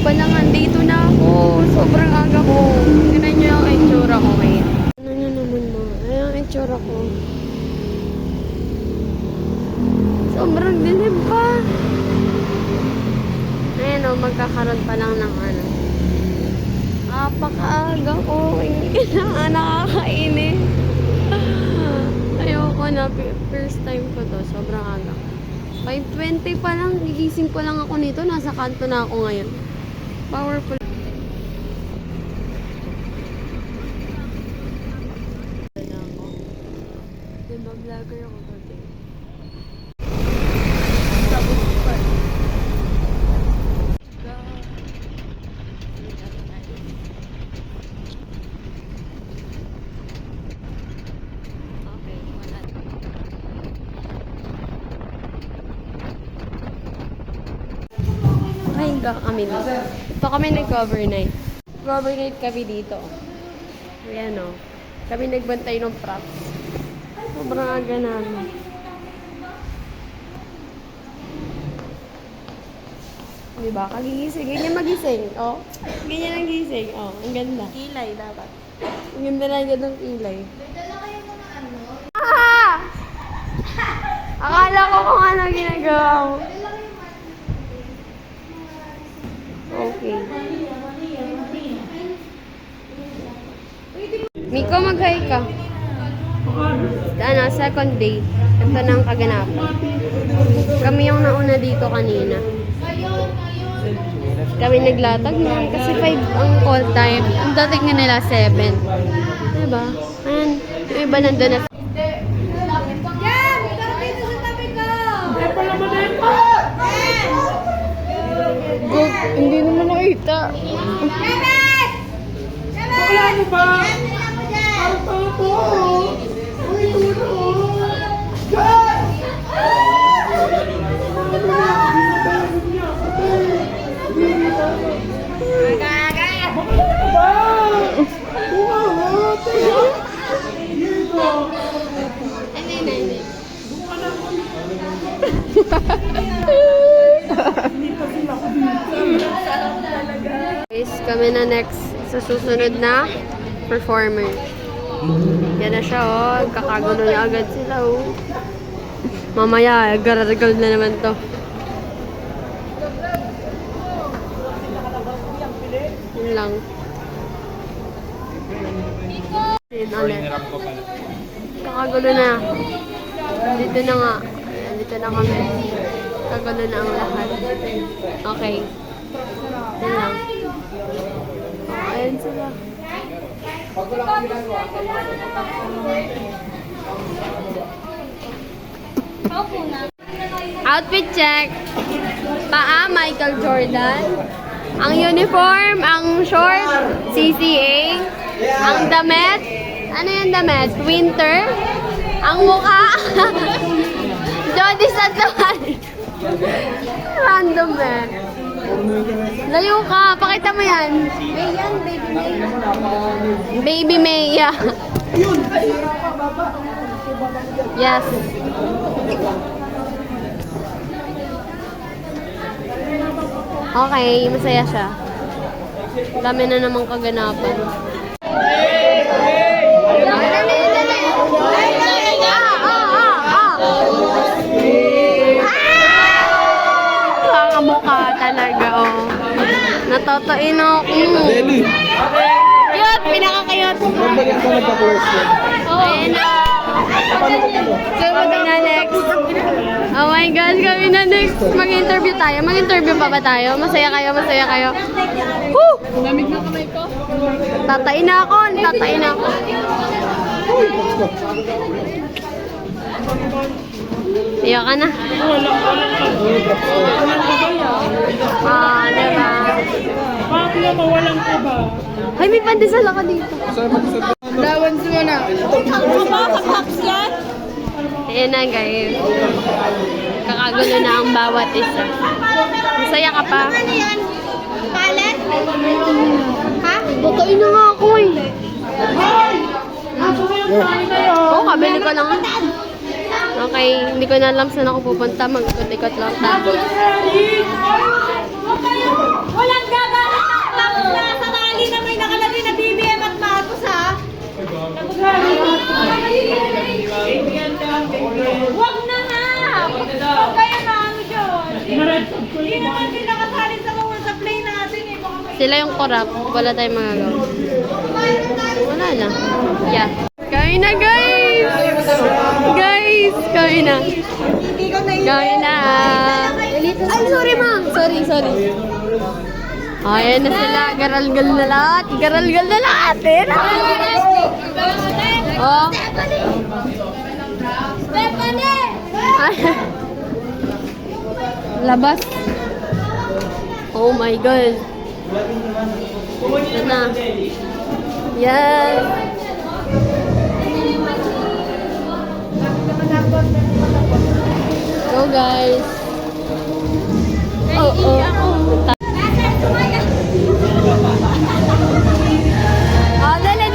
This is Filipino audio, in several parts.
pa lang, andito na ako. Sobrang aga ko. Tignan nyo yung itsura ko ngayon. Ano nyo naman mo? Ay, yung itsura ko. Sobrang dilim pa. Ayan o, magkakaroon pa lang ng ano. Napakaaga ko. Hindi na nakakainin. Ayoko na. First time ko to. Sobrang aga. 5:20 pa lang. Gigising pa lang ako nito. Nasa kanto na ako ngayon. Powerful. Diba vlogger ako today? Pahinga kami dito. Ito kami nag-overnight. Overnight kami dito. Ayan o. Kami nagbantay ng props. Sobrang aga namin. Diba? Kagigising. Ganyan magising. O. Ganyan ang gising. O. Ang ganda. Kilay dapat. Ang ganda na gandang kilay. Ah! Akala ko kung ano ginagawa mo. Okay. Miko, mag-hi ka. Ano, second day. Ito na ang kaganapan. Kami yung nauna dito kanina. Kami naglatag na kasi 5 ang call time. Ang dating nga nila 7. Diba? Ayan. Yung iba nandun na. Hindi naman nakita. Bakla mo ba? Parang po. Uy, tulo. God! Guys, kami na next sa susunod na performer. Yan na siya, oh. Kakagulo na agad sila, oh. Mamaya, gararagal na naman to. Yun lang. Yun ulit. Kakagulo na. Dito na nga. Dito na kami. Kakagulo na ang lahat. Okay. Yun lang. Ayan sila. Outfit check. Paa, Michael Jordan. Ang uniform, ang short, CCA. Ang damit, ano yung damit? Winter. Ang mukha, Jody Sandoval. Random eh. Layo ka, pakita mo yan. May yan, Baby May. Baby May, yeah. Yes. Okay, masaya siya. Dami na namang kaganapan. Mukha talaga, oh. Natotoin ako. Cute! Pinaka-cute! Ayan na. So, kami na next. Oh my gosh, kami na next. Mag-interview tayo. Mag-interview pa ba tayo? Masaya kayo, masaya kayo. Woo! Lamig na kamay ko. Tatain na ako. Tatain na ako. Iyo ka na. Ah, diba? Bakit na mawalang ka ba? Ay, may pandesal ako dito. Dawan mo na. Ano ba? Kapaps yan? Ayan na, guys. Kakagulo na ang bawat isa. Masaya ka pa? Ano yan? Palet? Ha? Tutuin na nga ako eh. Oo, kabili ko lang. Okay, hindi ko na alam saan ako pupunta. Mag-ikot-ikot lang tayo. Walang nagagalit na tapos nasa tali na may nakalagay na BBM at Matos ha? Huwag na nga! Huwag kayo na ano dyan! Hindi naman sila kasali sa mga sa play natin eh. Baka may... Sila yung corrupt. Wala tayong magagawa. Wala na. Yeah. Kain na, guys! Guys! Kain na. Kain na. Ay, sorry, ma'am. Sorry. Ayan na sila. Garalgal na lahat. Garalgal na lahat. Oh. Labas. Oh my God. Ito na. Yes. Go guys. Oh. Oh, dali.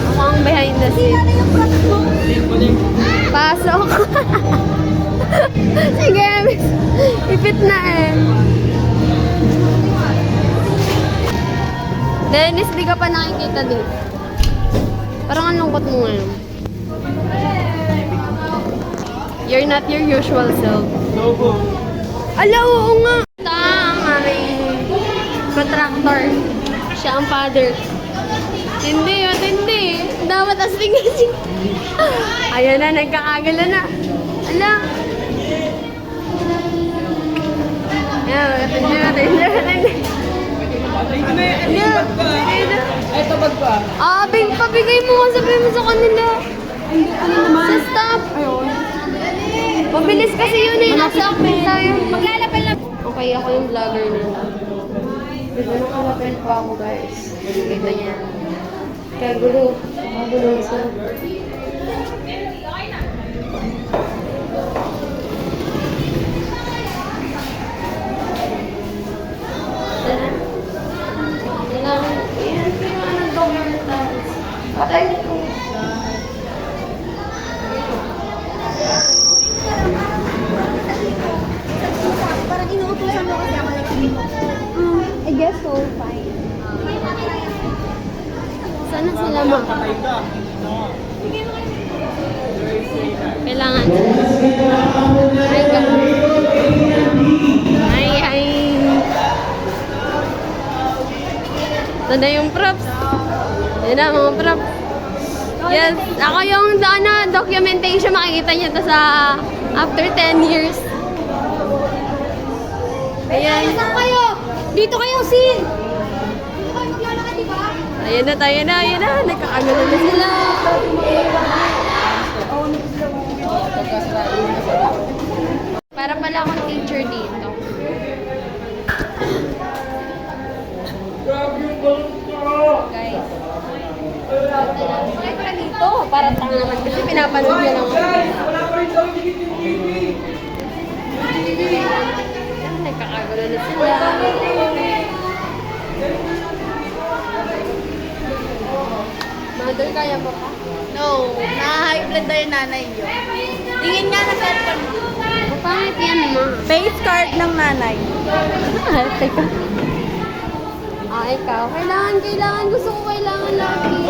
Ako ang behind the scenes. Pasok. Sige, miss. Ipit na eh. Dennis, di ka pa nakikita dito. Parang ang lungkot mo ngayon. You're not your usual self. Ala, oo nga. Ito ang aming contractor. Siya ang father. Hindi. Dapat asling kasi. Ayan na, nagkakagala na. Ala. Ayan, Ito bag pa. Pabigay mo nga, sabihin mo sa kanila. Ano naman? Sa staff. Ayun. Mabilis kasi yun eh. Nasa akin tayo. Maglalapel na. Okay, ako yung vlogger nila. Naglalapel pa ako, guys. Kita niya. Kaya gulo. Magulo sa... Patay ko. Parang inuutusan mo kasi ako nagpapito. I guess so, fine. Sana sila ma? Kailangan. Ay, Ay. Ito na yung props. Yan na, mga props. Yes, ako yung documentation, makikita niyo to sa after 10 years. Ayan. Saan kayo? Dito kayo, Sin! Dito kayo maglalakad, di ba? Ayan na. Nagkakagano na sila. Para pala akong teacher dito. Guys. Ay, para dito. Para tanga naman kasi pinapanood niya lang ako. Nagkakagulo na sila. Mother, kaya mo pa? No, na-high blood na yung nanay niyo. Tingin nga na cellphone mo. Pangit yan, ma. Face card ng nanay. Teka. Ikaw. Kailangan. Gusto ko kailangan lagi.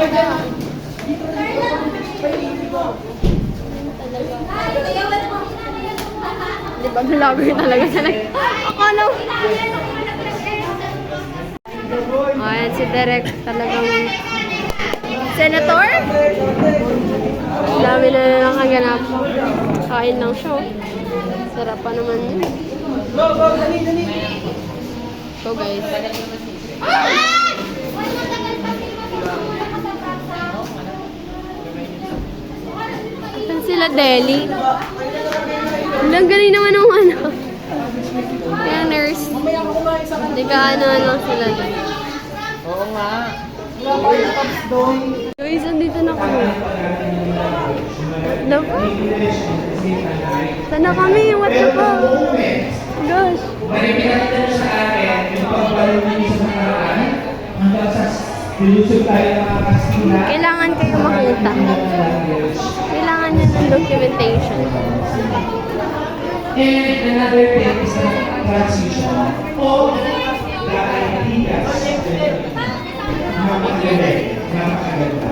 Di ba, vlogger talaga siya. Akala mo. Ayan, si Derek talagang senator. Dami na nakaganap. Kain lang siya. Sarap pa naman yun. So guys. Asan sila, Deli? Ang galing naman ng ano. Kaya nurse. Hindi ka ano sila. Oo nga. Guys, andito na kami. Love. Sana kami? What the fuck? Gosh. Kailangan kayo makita. Kailangan nyo na documentation. And another thing is the transition of the ideas. Napakagaling, napakaganda.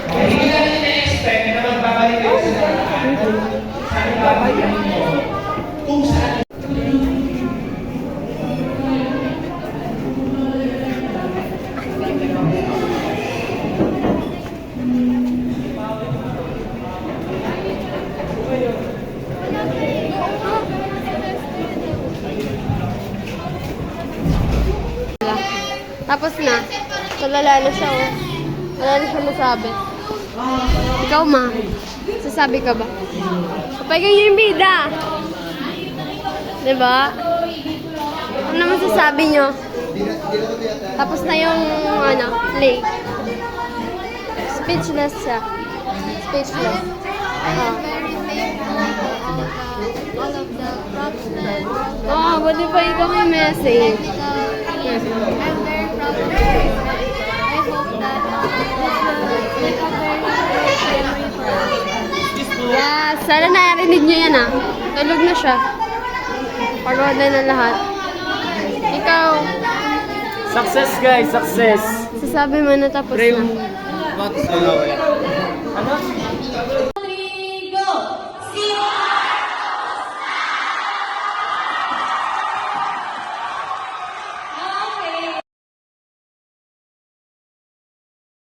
Okay, hindi natin na-expect na magbabalik kayo sa nakaraan. Sa ibabalik mo kung saan. Tapos na. Nalala na siya, oh. Wala na siya masabi. Ikaw, ma. Sasabi ka ba? Kapag kayo yung bida. Diba? Ano naman sasabi nyo? Tapos na yung, play. Speechless siya. Speechless. Oh. Oh, buti pa ikaw may message. I'm very proud of you. I hope that this will make a very memory for us. Yes, sana narinig nyo yan, ah. Tulog na siya. Pagod na na lahat. Ikaw, Success guys, success. sasabi mo na tapos na. Ano?